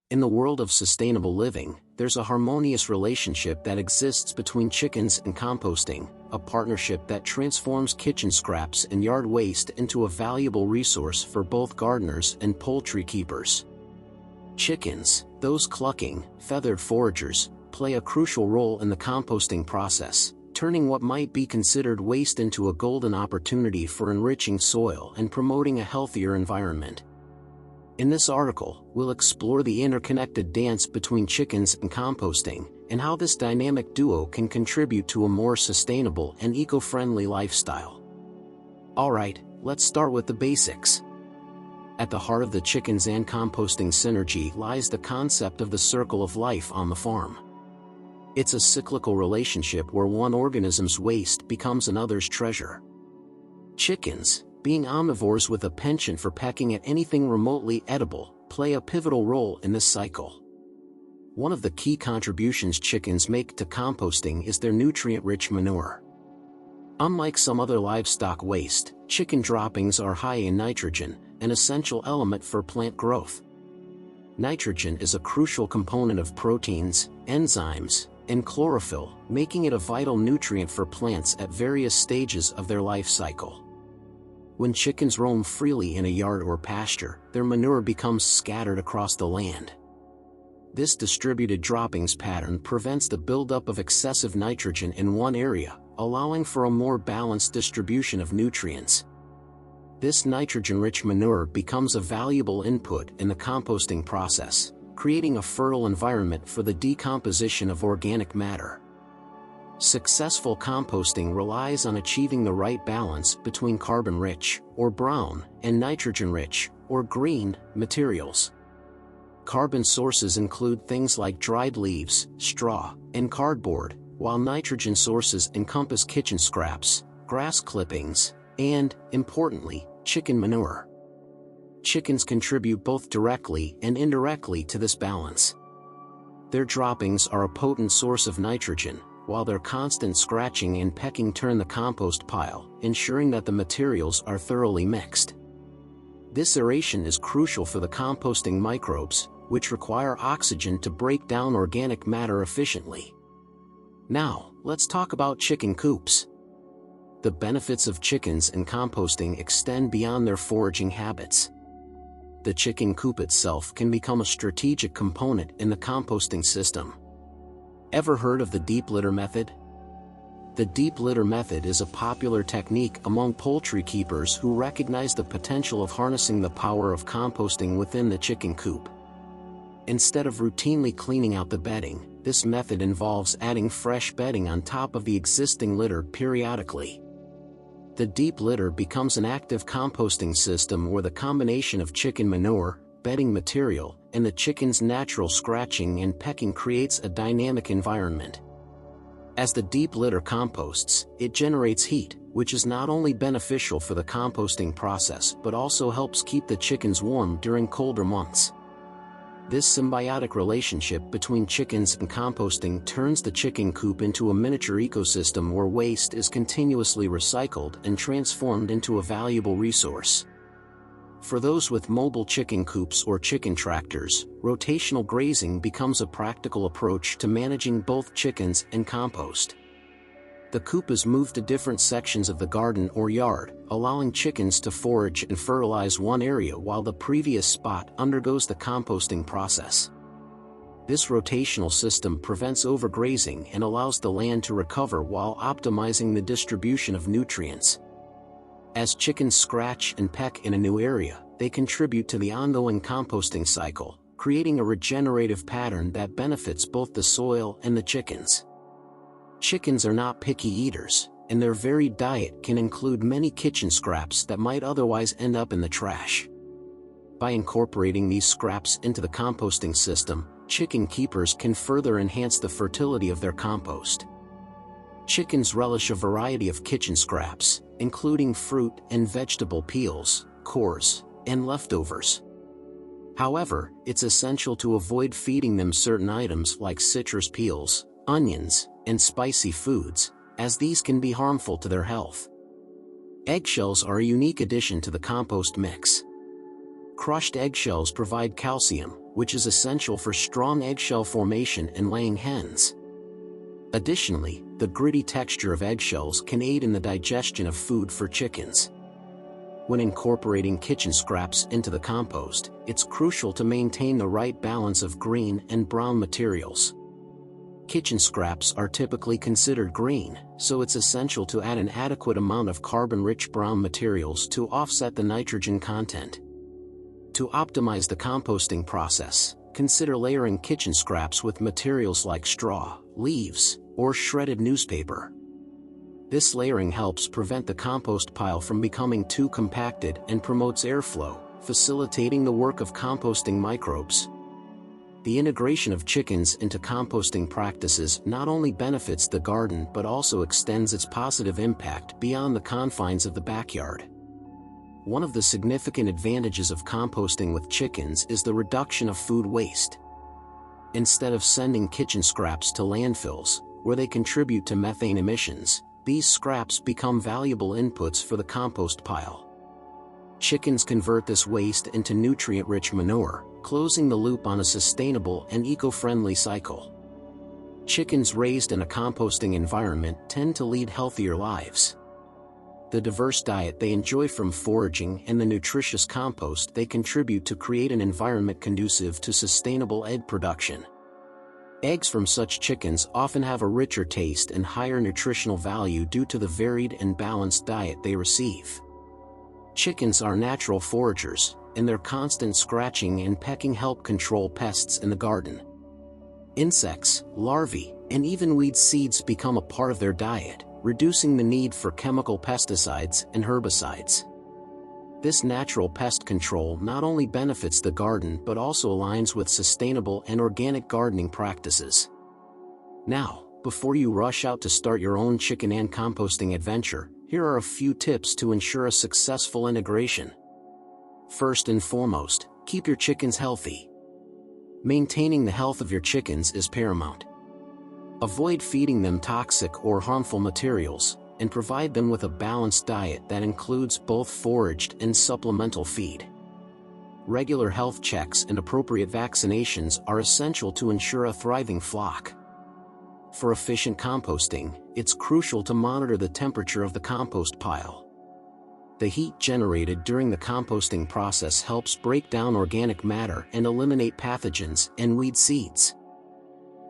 In the world of sustainable living, there's a harmonious relationship that exists between chickens and composting, a partnership that transforms kitchen scraps and yard waste into a valuable resource for both gardeners and poultry keepers. Chickens, those clucking, feathered foragers, play a crucial role in the composting process, turning what might be considered waste into a golden opportunity for enriching soil and promoting a healthier environment. In this article, we'll explore the interconnected dance between chickens and composting, and how this dynamic duo can contribute to a more sustainable and eco-friendly lifestyle. Alright, let's start with the basics. At the heart of the chickens and composting synergy lies the concept of the circle of life on the farm. It's a cyclical relationship where one organism's waste becomes another's treasure. Chickens, being omnivores with a penchant for pecking at anything remotely edible, play a pivotal role in this cycle. One of the key contributions chickens make to composting is their nutrient-rich manure. Unlike some other livestock waste, chicken droppings are high in nitrogen, an essential element for plant growth. Nitrogen is a crucial component of proteins, enzymes, and chlorophyll, making it a vital nutrient for plants at various stages of their life cycle. When chickens roam freely in a yard or pasture, their manure becomes scattered across the land. This distributed droppings pattern prevents the buildup of excessive nitrogen in one area, allowing for a more balanced distribution of nutrients. This nitrogen-rich manure becomes a valuable input in the composting process, creating a fertile environment for the decomposition of organic matter. Successful composting relies on achieving the right balance between carbon-rich, or brown, and nitrogen-rich, or green, materials. Carbon sources include things like dried leaves, straw, and cardboard, while nitrogen sources encompass kitchen scraps, grass clippings, and, importantly, chicken manure. Chickens contribute both directly and indirectly to this balance. Their droppings are a potent source of nitrogen, while their constant scratching and pecking turn the compost pile, ensuring that the materials are thoroughly mixed. This aeration is crucial for the composting microbes, which require oxygen to break down organic matter efficiently. Now, let's talk about chicken coops. The benefits of chickens and composting extend beyond their foraging habits. The chicken coop itself can become a strategic component in the composting system. Ever heard of the deep litter method? The deep litter method is a popular technique among poultry keepers who recognize the potential of harnessing the power of composting within the chicken coop. Instead of routinely cleaning out the bedding, this method involves adding fresh bedding on top of the existing litter periodically. The deep litter becomes an active composting system where the combination of chicken manure, bedding material, and the chicken's natural scratching and pecking creates a dynamic environment. As the deep litter composts, it generates heat, which is not only beneficial for the composting process but also helps keep the chickens warm during colder months. This symbiotic relationship between chickens and composting turns the chicken coop into a miniature ecosystem where waste is continuously recycled and transformed into a valuable resource. For those with mobile chicken coops or chicken tractors, rotational grazing becomes a practical approach to managing both chickens and compost. The coop is moved to different sections of the garden or yard, allowing chickens to forage and fertilize one area while the previous spot undergoes the composting process. This rotational system prevents overgrazing and allows the land to recover while optimizing the distribution of nutrients. As chickens scratch and peck in a new area, they contribute to the ongoing composting cycle, creating a regenerative pattern that benefits both the soil and the chickens. Chickens are not picky eaters, and their varied diet can include many kitchen scraps that might otherwise end up in the trash. By incorporating these scraps into the composting system, chicken keepers can further enhance the fertility of their compost. Chickens relish a variety of kitchen scraps, including fruit and vegetable peels, cores, and leftovers. However, it's essential to avoid feeding them certain items like citrus peels, onions, and spicy foods, as these can be harmful to their health. Eggshells are a unique addition to the compost mix. Crushed eggshells provide calcium, which is essential for strong eggshell formation and laying hens. Additionally, the gritty texture of eggshells can aid in the digestion of food for chickens. When incorporating kitchen scraps into the compost, it's crucial to maintain the right balance of green and brown materials. Kitchen scraps are typically considered green, so it's essential to add an adequate amount of carbon-rich brown materials to offset the nitrogen content. To optimize the composting process, consider layering kitchen scraps with materials like straw, leaves, or shredded newspaper. This layering helps prevent the compost pile from becoming too compacted and promotes airflow, facilitating the work of composting microbes. The integration of chickens into composting practices not only benefits the garden but also extends its positive impact beyond the confines of the backyard. One of the significant advantages of composting with chickens is the reduction of food waste. Instead of sending kitchen scraps to landfills, where they contribute to methane emissions, these scraps become valuable inputs for the compost pile. Chickens convert this waste into nutrient-rich manure, closing the loop on a sustainable and eco-friendly cycle. Chickens raised in a composting environment tend to lead healthier lives. The diverse diet they enjoy from foraging and the nutritious compost they contribute to create an environment conducive to sustainable egg production. Eggs from such chickens often have a richer taste and higher nutritional value due to the varied and balanced diet they receive. Chickens are natural foragers, and their constant scratching and pecking help control pests in the garden. Insects, larvae, and even weed seeds become a part of their diet, reducing the need for chemical pesticides and herbicides. This natural pest control not only benefits the garden but also aligns with sustainable and organic gardening practices. Now, before you rush out to start your own chicken and composting adventure, here are a few tips to ensure a successful integration. First and foremost, keep your chickens healthy. Maintaining the health of your chickens is paramount. Avoid feeding them toxic or harmful materials, and provide them with a balanced diet that includes both foraged and supplemental feed. Regular health checks and appropriate vaccinations are essential to ensure a thriving flock. For efficient composting, it's crucial to monitor the temperature of the compost pile. The heat generated during the composting process helps break down organic matter and eliminate pathogens and weed seeds.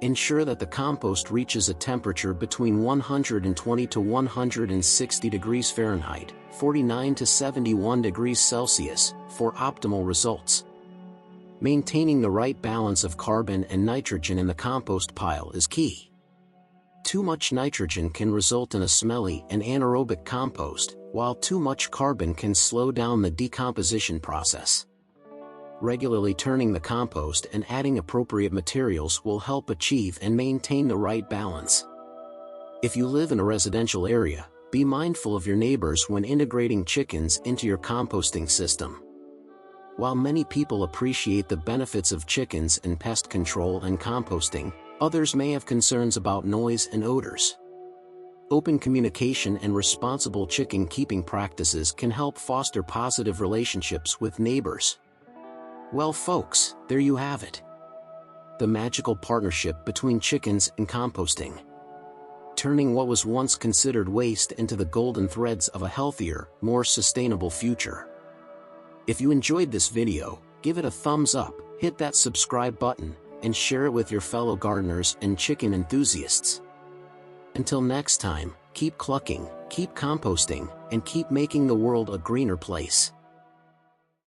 Ensure that the compost reaches a temperature between 120 to 160 degrees Fahrenheit, 49 to 71 degrees Celsius, for optimal results. Maintaining the right balance of carbon and nitrogen in the compost pile is key. Too much nitrogen can result in a smelly and anaerobic compost, while too much carbon can slow down the decomposition process. Regularly turning the compost and adding appropriate materials will help achieve and maintain the right balance. If you live in a residential area, be mindful of your neighbors when integrating chickens into your composting system. While many people appreciate the benefits of chickens in pest control and composting, others may have concerns about noise and odors. Open communication and responsible chicken keeping practices can help foster positive relationships with neighbors. Well folks, there you have it. The magical partnership between chickens and composting. Turning what was once considered waste into the golden threads of a healthier, more sustainable future. If you enjoyed this video, give it a thumbs up, hit that subscribe button, and share it with your fellow gardeners and chicken enthusiasts. Until next time, keep clucking, keep composting, and keep making the world a greener place.